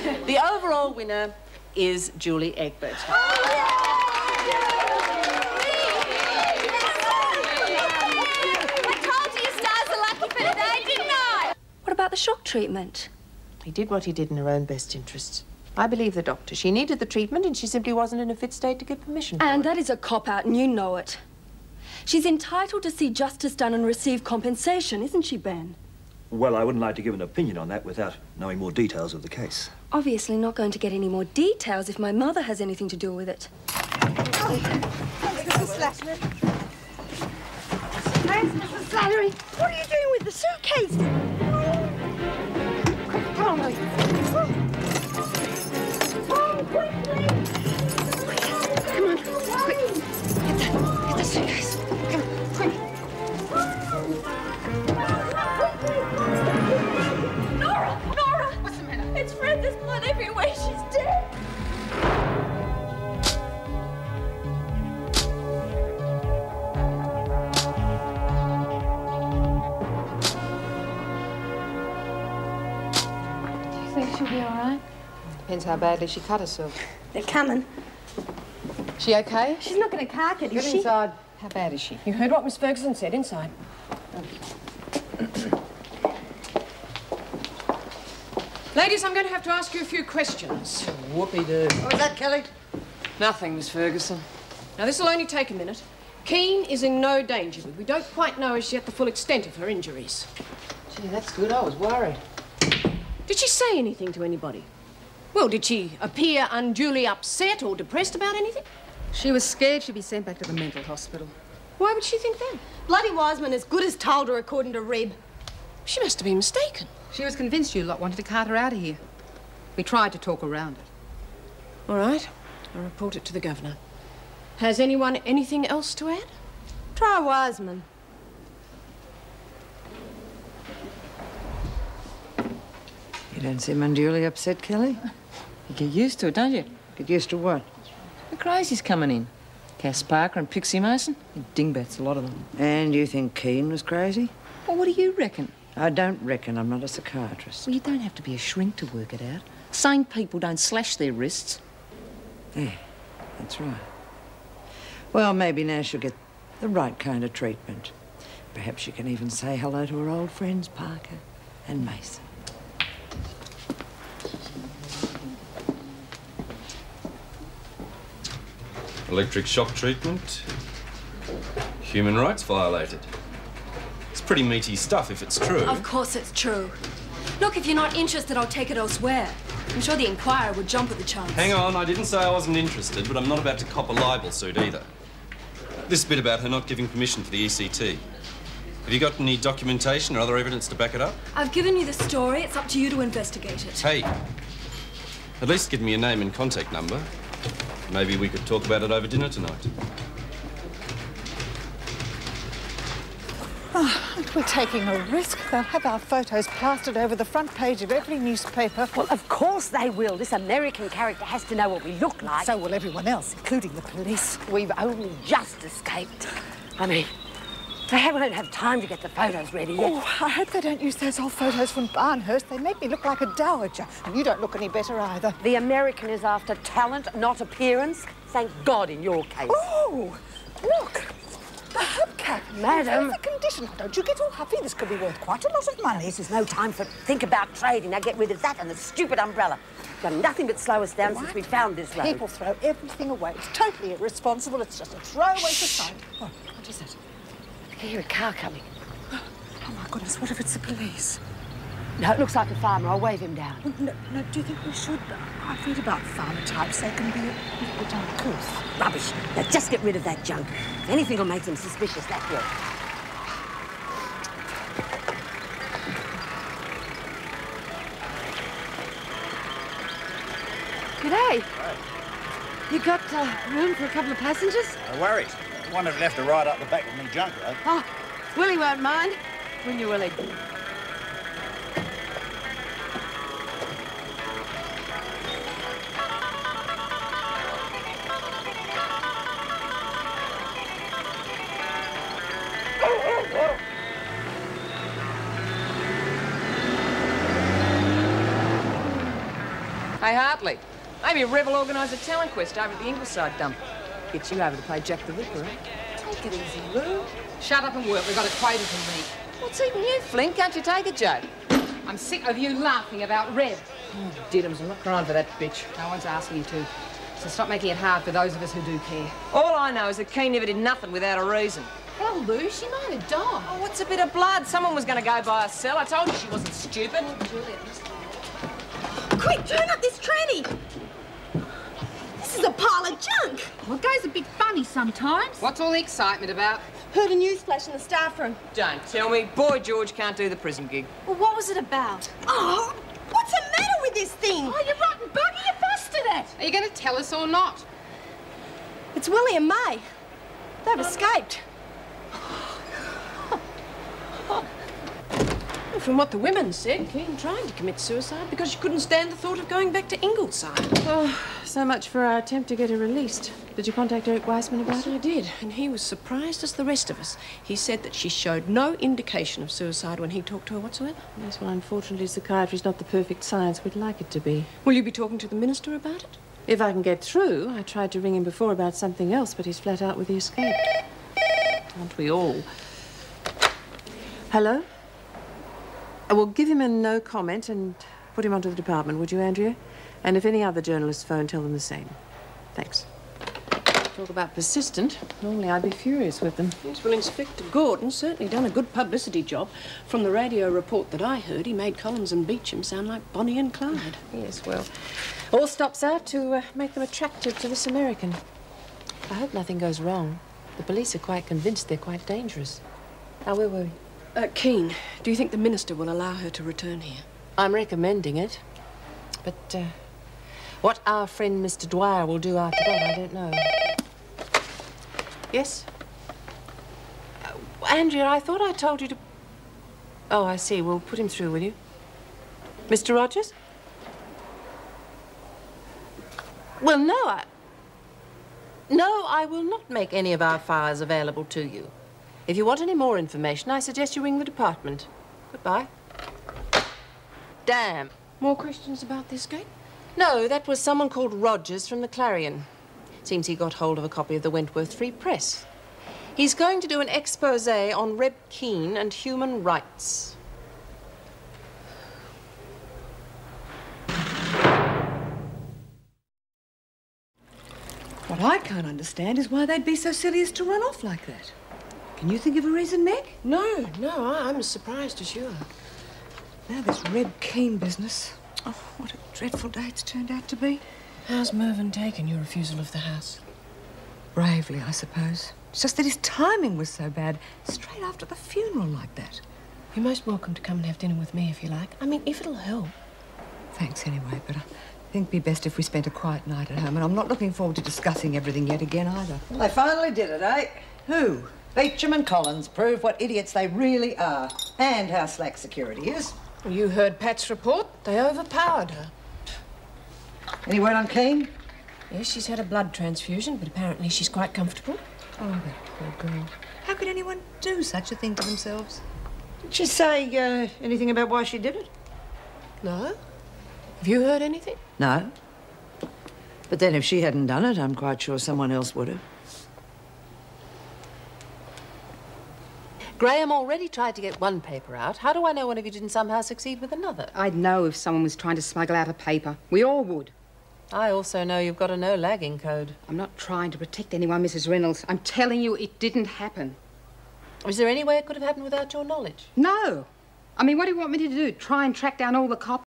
The overall winner is Julie Egbert. What about the shock treatment? He did what he did in her own best interests. I believe the doctor. She needed the treatment and she simply wasn't in a fit state to give permission for And it. that is a cop-out and you know it. She's entitled to see justice done and receive compensation, isn't she, Ben? Well, I wouldn't like to give an opinion on that without knowing more details of the case. Obviously not going to get any more details if my mother has anything to do with it. Mrs. Slattery. Thanks, Mrs. Slattery. What are you doing with the suitcase? Quick, come on. Oh, quickly. Come on, quick. Get the suitcase. Come on, quick. Nora! Nora! What's the matter? It's Fred. There's blood everywhere. She's dead. Think she'll be all right? Depends how badly she cut herself. They're coming. She okay? She's not going to cark it, is Get she? inside. How bad is she? You heard what Miss Ferguson said. Inside. Ladies, I'm going to have to ask you a few questions. Whoopie-doo. What was that, Kelly? Nothing, Miss Ferguson. Now, this will only take a minute. Keane is in no danger, but we don't quite know as yet the full extent of her injuries. Gee, that's good. I was worried. Did she say anything to anybody? Well, did she appear unduly upset or depressed about anything? She was scared she'd be sent back to the mental hospital. Why would she think that? Bloody Wiseman as good as told her, according to Reb. She must have been mistaken. She was convinced you lot wanted to cart her out of here. We tried to talk around it. All right. I'll report it to the governor. Has anyone anything else to add? Try Wiseman. You don't seem unduly upset, Kelly. You get used to it, don't you? Get used to what? The crazies coming in. Cass Parker and Pixie Mason. Dingbats, a lot of them. And you think Keane was crazy? Well, what do you reckon? I don't reckon. I'm not a psychiatrist. Well, you don't have to be a shrink to work it out. Sane people don't slash their wrists. Yeah, that's right. Well, maybe now she'll get the right kind of treatment. Perhaps she can even say hello to her old friends, Parker and Mason. Electric shock treatment. Human rights violated. It's pretty meaty stuff if it's true. Of course it's true. Look, if you're not interested, I'll take it elsewhere. I'm sure the Inquirer would jump at the chance. Hang on, I didn't say I wasn't interested, but I'm not about to cop a libel suit either. This bit about her not giving permission for the ECT. Have you got any documentation or other evidence to back it up? I've given you the story. It's up to you to investigate it. Hey, at least give me a name and contact number. Maybe we could talk about it over dinner tonight. Oh, we're taking a risk. They'll have our photos plastered over the front page of every newspaper. Well, of course they will. This American character has to know what we look like. So will everyone else, including the police. We've only just escaped. I mean, they won't have time to get the photos ready yet. Oh, I hope they don't use those old photos from Barnhurst. They make me look like a dowager, and you don't look any better either. The American is after talent, not appearance. Thank God in your case. Oh, look. The hubcap. Madam. The condition. Don't you get all huffy? This could be worth quite a lot of money. This is no time for think about trading. Now get rid of that and the stupid umbrella. You've done nothing but slow us down since we found this road. People throw everything away. It's totally irresponsible. It's just a throwaway society. What is it? I can hear a car coming. Oh, my goodness, what if it's the police? No, it looks like a farmer. I'll wave him down. No, do you think we should? I've read about farmer types. They can be a little bit uncouth. Rubbish. Now just get rid of that junk. If anything will make them suspicious, that will. G'day. You got room for a couple of passengers? No worries. One have left to ride up the back of me junk, though. Oh, Willie won't mind. Wouldn't you, Willie? Hey, Hartley, maybe a rebel organise a talent quest over at the Ingleside dump. Gets you over to play Jack the Ripper, eh? Take it easy, Lou. Shut up and work. We've got a quota to meet. What's eating you, Flint? Can't you take a joke? I'm sick of you laughing about Reb. Oh, Diddums, I'm not crying for that bitch. No one's asking you to. So stop making it hard for those of us who do care. All I know is that Keane never did nothing without a reason. Well, Lou, she might have died. Oh, what's a bit of blood? Someone was going to go by a cell. I told you she wasn't stupid. Quick, turn up this tranny. This is a pile of junk. Well, it goes a bit funny sometimes. What's all the excitement about? Heard a news flash in the staff room. Don't tell me. Boy George can't do the prison gig. Well, what was it about? Oh, what's the matter with this thing? Oh, you rotten bugger, you busted it. Are you going to tell us or not? It's Willie and May. They've escaped. From what the women said, Keane tried to commit suicide because she couldn't stand the thought of going back to Ingleside. Oh, so much for our attempt to get her released. Did you contact Eric Weissman about it? I did, and he was surprised as the rest of us. He said that she showed no indication of suicide when he talked to her whatsoever. Yes, well, unfortunately, psychiatry's not the perfect science we'd like it to be. Will you be talking to the minister about it? If I can get through. I tried to ring him before about something else, but he's flat out with the escape. Aren't we all? Hello? Well, give him a no comment and put him onto the department, would you, Andrea? And if any other journalists phone, tell them the same. Thanks. Talk about persistent. Normally I'd be furious with them. Yes, well, Inspector Gordon's certainly done a good publicity job. From the radio report that I heard, he made Collins and Beecham sound like Bonnie and Clyde. Yes, well, all stops out to make them attractive to this American. I hope nothing goes wrong. The police are quite convinced they're quite dangerous. Now, where were we? Keane, do you think the minister will allow her to return here? I'm recommending it. But what our friend Mr. Dwyer will do after that, I don't know. Yes? Andrea, I thought I told you to... Oh, I see. Well, put him through, will you? Mr. Rogers? Well, no, No, I will not make any of our files available to you. If you want any more information, I suggest you ring the department. Goodbye. Damn. More questions about this gate? No, that was someone called Rogers from the Clarion. Seems he got hold of a copy of the Wentworth Free Press. He's going to do an exposé on Reb Keane and human rights. What I can't understand is why they'd be so silly as to run off like that. Can you think of a reason, Meg? No, I'm as surprised as you are. Now this Reb Keane business. Oh, what a dreadful day it's turned out to be. How's Mervyn taken your refusal of the house? Bravely, I suppose. It's just that his timing was so bad, straight after the funeral like that. You're most welcome to come and have dinner with me if you like. I mean, if it'll help. Thanks anyway, but I think it'd be best if we spent a quiet night at home, and I'm not looking forward to discussing everything yet again either. Well, they finally did it, eh? Who? Beecham and Collins proved what idiots they really are, and how slack security is. Well, you heard Pat's report. They overpowered her. Any word on Keane? Yes, she's had a blood transfusion, but apparently she's quite comfortable. Oh, that poor girl. How could anyone do such a thing to themselves? Did she say anything about why she did it? No. Have you heard anything? No. But then if she hadn't done it, I'm quite sure someone else would have. Graham already tried to get one paper out. How do I know one of you didn't somehow succeed with another? I'd know if someone was trying to smuggle out a paper. We all would. I also know you've got a no-lagging code. I'm not trying to protect anyone, Mrs. Reynolds. I'm telling you it didn't happen. Is there any way it could have happened without your knowledge? No. I mean, what do you want me to do? Try and track down all the cops?